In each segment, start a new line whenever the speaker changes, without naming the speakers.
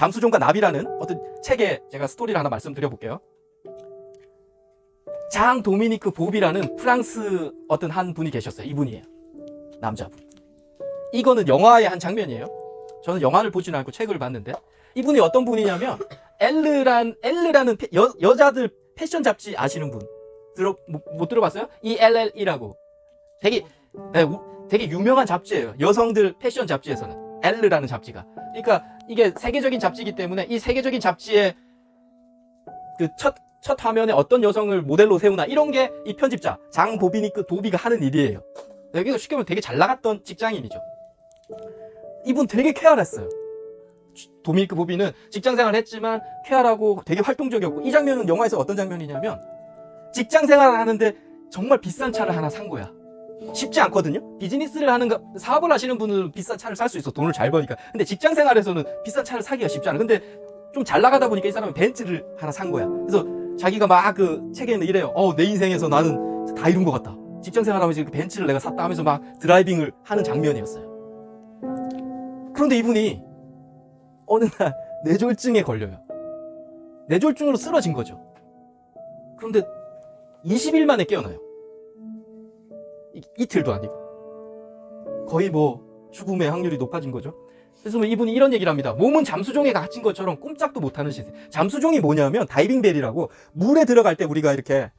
잠수종과 나비라는 어떤 책에 제가 스토리를 하나 말씀드려볼게요. 장 도미니크 보비라는 프랑스 어떤 한 분이 계셨어요. 이분이에요. 남자분. 이거는 영화의 한 장면이에요. 저는 영화를 보지는 않고 책을 봤는데, 이분이 어떤 분이냐면 엘르라는 여자들 패션 잡지 아시는 분 못 들어봤어요? ELL이라고 되게 유명한 잡지예요. 여성들 패션 잡지에서는 엘르라는 잡지가. 그러니까 이게 세계적인 잡지이기 때문에 이 세계적인 잡지의 그 첫 화면에 어떤 여성을 모델로 세우나 이런 게 이 편집자 장 도비니크 도비가 하는 일이에요. 여기가 쉽게 보면 되게 잘 나갔던 직장인이죠. 이분 되게 쾌활했어요. 도미니크 보비는 직장생활을 했지만 쾌활하고 되게 활동적이었고, 이 장면은 영화에서 어떤 장면이냐면 직장생활을 하는데 정말 비싼 차를 하나 산 거야. 쉽지 않거든요. 비즈니스를 하는 사업을 하시는 분은 비싼 차를 살 수 있어. 돈을 잘 버니까. 근데 직장생활에서는 비싼 차를 사기가 쉽지 않아. 근데 좀 잘 나가다 보니까 이 사람은 벤츠를 하나 산 거야. 그래서 자기가 막 그 책에는 이래요. 내 인생에서 나는 다 이룬 것 같다. 직장생활하면서 이렇게 벤츠를 내가 샀다 하면서 막 드라이빙을 하는 장면이었어요. 그런데 이분이 어느 날 뇌졸중에 걸려요. 뇌졸중으로 쓰러진 거죠. 그런데 20일 만에 깨어나요. 이틀도 아니고. 거의 뭐 죽음의 확률이 높아진 거죠. 그래서 뭐 이분이 이런 얘기를 합니다. 몸은 잠수종에 갇힌 것처럼 꼼짝도 못하는 시세. 잠수종이 뭐냐면 다이빙벨이라고, 물에 들어갈 때 우리가 이렇게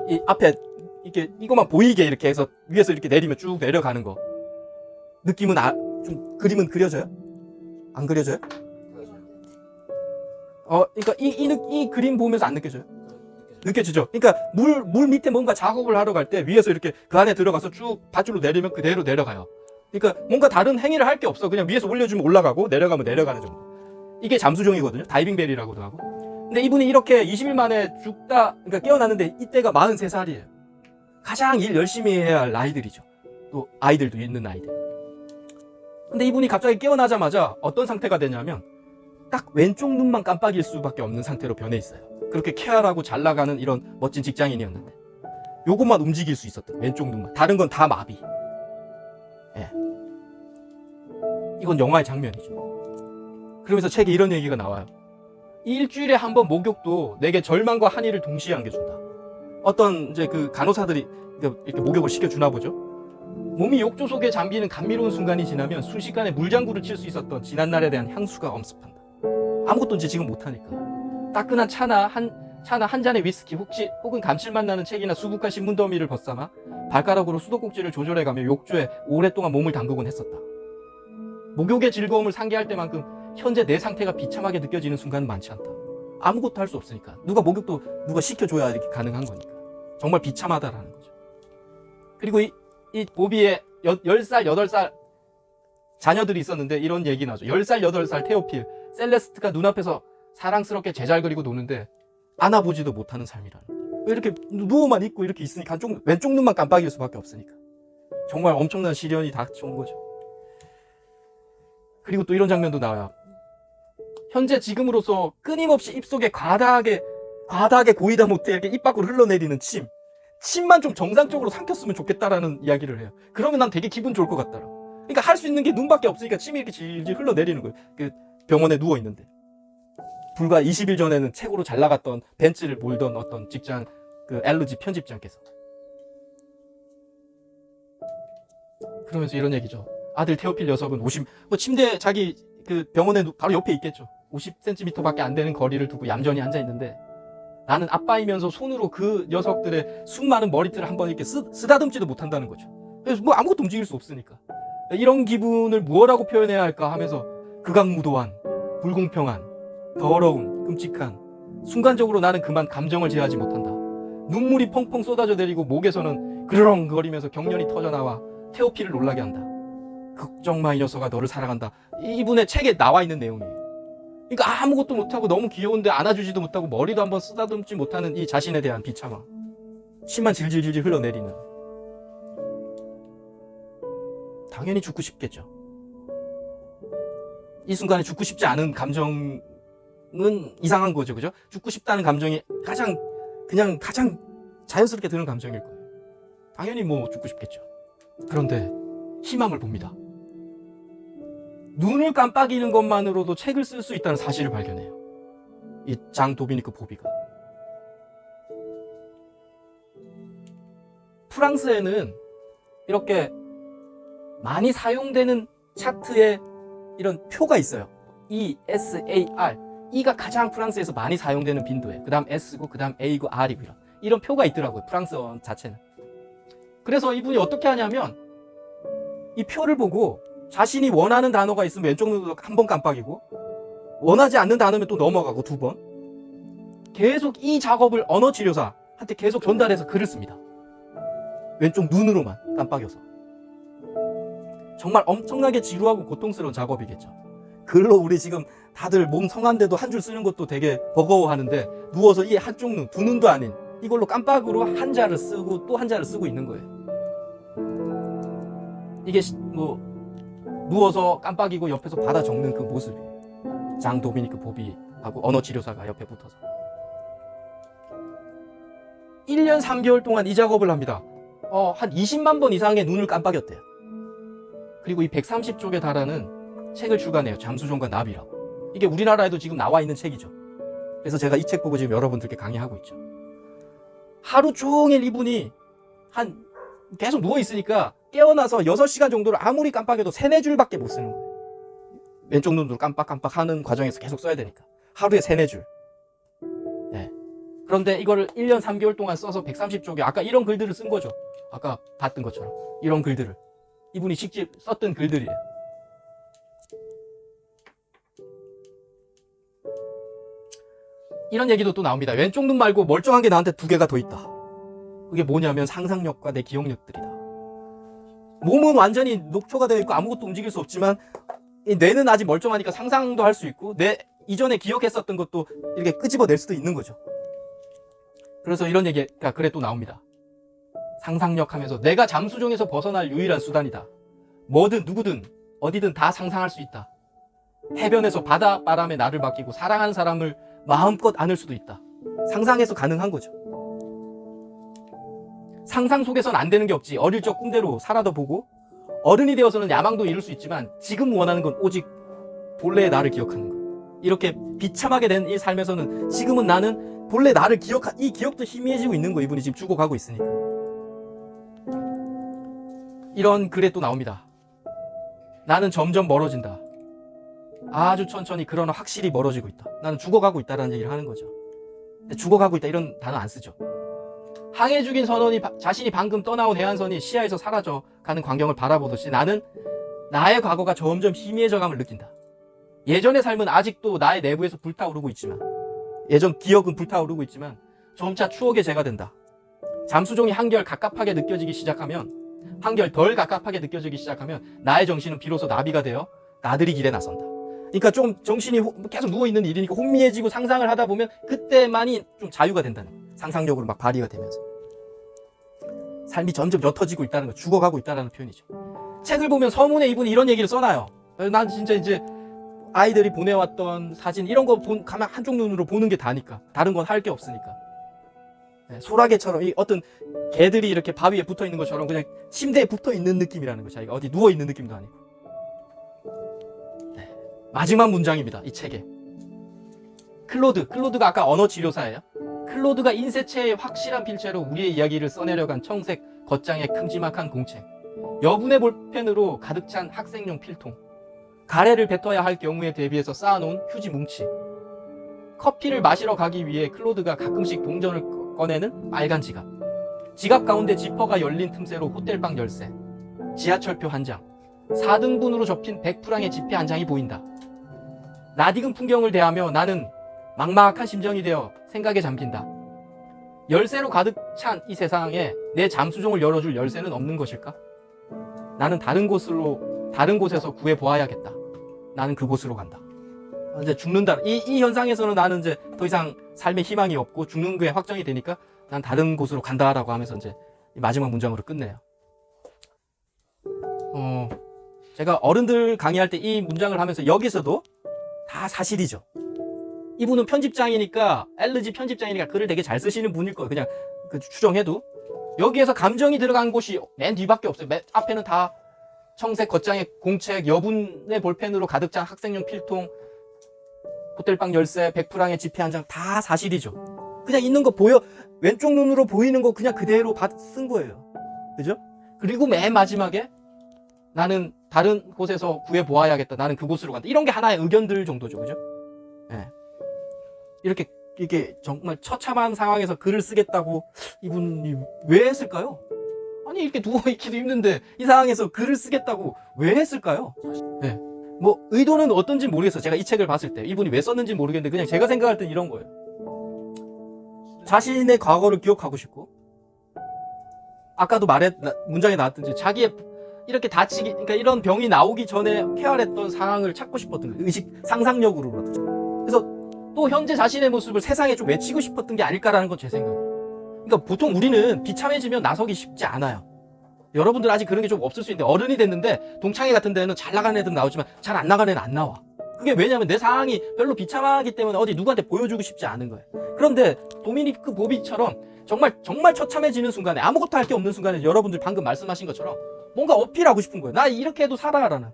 이 앞에 이렇게 이것만 보이게 이렇게 해서 위에서 이렇게 내리면 쭉 내려가는 거. 느낌은 좀 그림은 그려져요? 안 그려져요? 그러니까 이 그림 보면서 안 느껴져요? 느껴지죠? 그러니까 물 밑에 뭔가 작업을 하러 갈 때 위에서 이렇게 그 안에 들어가서 쭉 밧줄로 내리면 그대로 내려가요. 그러니까 뭔가 다른 행위를 할 게 없어. 그냥 위에서 올려주면 올라가고 내려가면 내려가는 정도. 이게 잠수종이거든요. 다이빙벨이라고도 하고. 근데 이분이 이렇게 20일 만에 그러니까 깨어났는데 이때가 43살이에요. 가장 일 열심히 해야 할 나이들이죠. 또 아이들도 있는 나이들. 근데 이분이 갑자기 깨어나자마자 어떤 상태가 되냐면 딱 왼쪽 눈만 깜빡일 수밖에 없는 상태로 변해 있어요. 그렇게 쾌활하고 잘 나가는 이런 멋진 직장인이었는데 요것만 움직일 수 있었던, 왼쪽 눈만. 다른 건 다 마비. 예. 이건 영화의 장면이죠. 그러면서 책에 이런 얘기가 나와요. 일주일에 한 번 목욕도 내게 절망과 한의를 동시에 안겨준다. 어떤 이제 그 간호사들이 이렇게 목욕을 시켜주나 보죠. 몸이 욕조 속에 잠기는 감미로운 순간이 지나면 순식간에 물장구를 칠 수 있었던 지난날에 대한 향수가 엄습한다. 아무것도 이제 지금 못하니까. 따끈한 차나 한 잔의 위스키, 혹은 감칠맛 나는 책이나 수북한 신문 더미를 벗삼아 발가락으로 수도꼭지를 조절해가며 욕조에 오랫동안 몸을 담그곤 했었다. 목욕의 즐거움을 상기할 때만큼 현재 내 상태가 비참하게 느껴지는 순간은 많지 않다. 아무것도 할 수 없으니까. 목욕도 누가 시켜줘야 이렇게 가능한 거니까. 정말 비참하다라는 거죠. 그리고 이 보비의 10살, 8살 자녀들이 있었는데 이런 얘기 나죠. 10살, 8살 테오필, 셀레스트가 눈앞에서 사랑스럽게 제잘 그리고 노는데 안아보지도 못하는 삶이라는 거예요. 이렇게 누워만 있고 이렇게 있으니까 왼쪽 눈만 깜빡일 수밖에 없으니까. 정말 엄청난 시련이 닥쳐온 거죠. 그리고 또 이런 장면도 나와요. 현재 지금으로서 끊임없이 입속에 과다하게 고이다 못해 이렇게 입 밖으로 흘러내리는 침만 좀 정상적으로 삼켰으면 좋겠다라는 이야기를 해요. 그러면 난 되게 기분 좋을 것 같다라고. 그러니까 할 수 있는 게 눈밖에 없으니까 침이 이렇게 질질 흘러내리는 거예요. 그 병원에 누워 있는데. 불과 20일 전에는 최고로 잘 나갔던 벤츠를 몰던 어떤 직장 그 LG 편집장께서. 그러면서 이런 얘기죠. 아들 테오필 녀석은 침대 자기 그 병원에 바로 옆에 있겠죠. 50cm밖에 안 되는 거리를 두고 얌전히 앉아 있는데 나는 아빠이면서 손으로 그 녀석들의 수많은 머리털을 한번 이렇게 쓰다듬지도 못한다는 거죠. 그래서 뭐 아무것도 움직일 수 없으니까. 이런 기분을 무엇라고 표현해야 할까 하면서 극악무도한, 불공평한, 더러운, 끔찍한, 순간적으로 나는 그만 감정을 제어하지 못한다. 눈물이 펑펑 쏟아져 내리고 목에서는 그르렁거리면서 경련이 터져나와 테오필을 놀라게 한다. 걱정 마, 이 녀석아, 너를 사랑한다. 이분의 책에 나와 있는 내용이에요. 그러니까 아무것도 못하고 너무 귀여운데 안아주지도 못하고 머리도 한번 쓰다듬지 못하는 이 자신에 대한 비참함. 침만 질질질질 흘러내리는. 당연히 죽고 싶겠죠. 이 순간에 죽고 싶지 않은 감정은 이상한 거죠. 그죠? 죽고 싶다는 감정이 가장 자연스럽게 드는 감정일 거예요. 당연히 뭐 죽고 싶겠죠. 그런데 희망을 봅니다. 눈을 깜빡이는 것만으로도 책을 쓸 수 있다는 사실을 발견해요. 이 장 도미니크 보비가. 프랑스에는 이렇게 많이 사용되는 차트에 이런 표가 있어요. ESAR. E가 가장 프랑스에서 많이 사용되는 빈도예요. 그 다음 S고, 그 다음 A고, R이고 이런 표가 있더라고요. 프랑스어 자체는. 그래서 이분이 어떻게 하냐면 이 표를 보고 자신이 원하는 단어가 있으면 왼쪽 눈으로 한 번 깜빡이고 원하지 않는 단어면 또 넘어가고 2번 계속 이 작업을 언어치료사한테 계속 전달해서 글을 씁니다. 왼쪽 눈으로만 깜빡여서. 정말 엄청나게 지루하고 고통스러운 작업이겠죠. 글로 우리 지금 다들 몸 성한데도 한 줄 쓰는 것도 되게 버거워하는데 누워서 이 한쪽 눈, 두 눈도 아닌 이걸로 깜빡으로 한자를 쓰고 또 한자를 쓰고 있는 거예요. 이게 뭐 누워서 깜빡이고 옆에서 받아 적는 그 모습이에요. 장 도미니크 보비하고 언어치료사가 옆에 붙어서 1년 3개월 동안 이 작업을 합니다. 한 20만 번 이상의 눈을 깜빡였대요. 그리고 이 130쪽에 달하는 책을 출간해요. 잠수종과 나비라고. 이게 우리나라에도 지금 나와 있는 책이죠. 그래서 제가 이 책 보고 지금 여러분들께 강의하고 있죠. 하루 종일 이분이 계속 누워있으니까 깨어나서 6시간 정도를 아무리 깜빡여도 3-4줄밖에 못 쓰는 거예요. 왼쪽 눈으로 깜빡깜빡 하는 과정에서 계속 써야 되니까. 하루에 3-4줄. 네. 그런데 이거를 1년 3개월 동안 써서 130쪽에 아까 이런 글들을 쓴 거죠. 아까 봤던 것처럼. 이런 글들을. 이분이 직접 썼던 글들이에요. 이런 얘기도 또 나옵니다. 왼쪽 눈 말고 멀쩡한 게 나한테 2개가 더 있다. 그게 뭐냐면 상상력과 내 기억력들이다. 몸은 완전히 녹초가 되어 있고 아무것도 움직일 수 없지만 이 뇌는 아직 멀쩡하니까 상상도 할 수 있고 내 이전에 기억했었던 것도 이렇게 끄집어낼 수도 있는 거죠. 그래서 이런 얘기가 글에 또 나옵니다. 상상력 하면서 내가 잠수정에서 벗어날 유일한 수단이다. 뭐든 누구든 어디든 다 상상할 수 있다. 해변에서 바닷바람에 나를 맡기고 사랑하는 사람을 마음껏 안을 수도 있다. 상상해서 가능한 거죠. 상상 속에선 안 되는 게 없지. 어릴 적 꿈대로 살아도 보고 어른이 되어서는 야망도 이룰 수 있지만 지금 원하는 건 오직 본래의 나를 기억하는 거. 이렇게 비참하게 된 이 삶에서는 지금은 나는 본래 나를 이 기억도 희미해지고 있는 거. 이분이 지금 죽어가고 있으니까. 이런 글에 또 나옵니다. 나는 점점 멀어진다. 아주 천천히 그러나 확실히 멀어지고 있다. 나는 죽어가고 있다라는 얘기를 하는 거죠. 근데 죽어가고 있다 이런 단어 안 쓰죠. 항해 중인 선원이 자신이 방금 떠나온 해안선이 시야에서 사라져가는 광경을 바라보듯이 나는 나의 과거가 점점 희미해져감을 느낀다. 예전의 삶은 아직도 나의 내부에서 불타오르고 있지만 예전 기억은 불타오르고 있지만 점차 추억의 재가 된다. 잠수종이 한결 갑갑하게 느껴지기 시작하면 한결 덜 갑갑하게 느껴지기 시작하면 나의 정신은 비로소 나비가 되어 나들이 길에 나선다. 그러니까 좀 정신이 계속 누워있는 일이니까 혼미해지고 상상을 하다 보면 그때만이 좀 자유가 된다는 거예요. 상상력으로 막 발휘가 되면서 삶이 점점 옅어지고 있다는 거, 죽어가고 있다는 표현이죠. 책을 보면 서문에 이분이 이런 얘기를 써놔요. 난 진짜 이제 아이들이 보내왔던 사진 이런 거 가만 한쪽 눈으로 보는 게 다니까 다른 건 할 게 없으니까. 네, 소라게처럼 이 어떤 개들이 이렇게 바위에 붙어 있는 것처럼 그냥 침대에 붙어 있는 느낌이라는 거. 자기가 어디 누워 있는 느낌도 아니고. 네, 마지막 문장입니다. 이 책에 클로드가 아까 언어치료사예요. 클로드가 인쇄체의 확실한 필체로 우리의 이야기를 써내려간 청색 겉장의 큼지막한 공책, 여분의 볼펜으로 가득 찬 학생용 필통, 가래를 뱉어야 할 경우에 대비해서 쌓아놓은 휴지 뭉치, 커피를 마시러 가기 위해 클로드가 가끔씩 동전을 꺼내는 빨간 지갑 가운데 지퍼가 열린 틈새로 호텔방 열쇠, 지하철표 한 장, 4등분으로 접힌 100프랑의 지폐 한 장이 보인다. 낯익은 풍경을 대하며 나는 막막한 심정이 되어 생각에 잠긴다. 열쇠로 가득 찬 이 세상에 내 잠수종을 열어줄 열쇠는 없는 것일까? 나는 다른 곳에서 구해보아야겠다. 나는 그곳으로 간다. 이제 죽는다. 이 현상에서는 나는 이제 더 이상 삶의 희망이 없고 죽는 게 확정이 되니까 난 다른 곳으로 간다라고 하면서 이제 마지막 문장으로 끝내요. 제가 어른들 강의할 때 이 문장을 하면서 여기서도 다 사실이죠. 이분은 편집장이니까 LG 편집장이니까 글을 되게 잘 쓰시는 분일 거예요. 그냥 추정해도 여기에서 감정이 들어간 곳이 맨 뒤밖에 없어요. 맨 앞에는 다 청색 겉장에 공책, 여분의 볼펜으로 가득 찬 학생용 필통, 호텔방 열쇠, 100프랑의 지폐 한 장 다 사실이죠. 그냥 있는 거 보여, 왼쪽 눈으로 보이는 거 그냥 그대로 쓴 거예요. 그죠? 그리고 맨 마지막에 나는 다른 곳에서 구해보아야겠다. 나는 그곳으로 간다. 이런 게 하나의 의견들 정도죠. 그죠? 예. 이게 정말 처참한 상황에서 글을 쓰겠다고 이분이 왜 했을까요? 아니, 이렇게 누워있기도 힘든데 이 상황에서 글을 쓰겠다고 왜 했을까요? 예. 뭐 의도는 어떤지 모르겠어요. 제가 이 책을 봤을 때 이분이 왜 썼는지 모르겠는데 그냥 제가 생각할 땐 이런 거예요. 자신의 과거를 기억하고 싶고, 아까도 문장에 나왔던지 자기의 이렇게 다치기, 그러니까 이런 병이 나오기 전에 쾌활했던 상황을 찾고 싶었던 거예요. 의식 상상력으로라도. 그래서 또 현재 자신의 모습을 세상에 좀 외치고 싶었던 게 아닐까라는 건 제 생각이에요. 그러니까 보통 우리는 비참해지면 나서기 쉽지 않아요. 여러분들 아직 그런 게 좀 없을 수 있는데, 어른이 됐는데 동창회 같은 데는 잘 나가는 애들은 나오지만 잘 안 나가는 애는 안 나와. 그게 왜냐면 내 상황이 별로 비참하기 때문에 어디 누구한테 보여주고 싶지 않은 거예요. 그런데 도미니크 보비처럼 정말 처참해지는 순간에, 아무것도 할 게 없는 순간에 여러분들 방금 말씀하신 것처럼 뭔가 어필하고 싶은 거예요. 나 이렇게 해도 살아라는.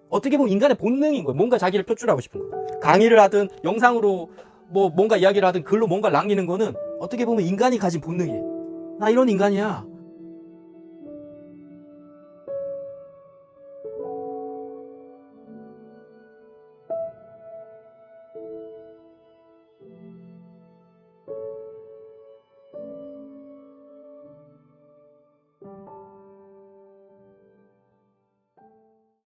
어떻게 보면 인간의 본능인 거예요. 뭔가 자기를 표출하고 싶은 거예요. 강의를 하든 영상으로 뭔가 이야기를 하든 글로 뭔가 남기는 거는 어떻게 보면 인간이 가진 본능이에요. 나 이런 인간이야.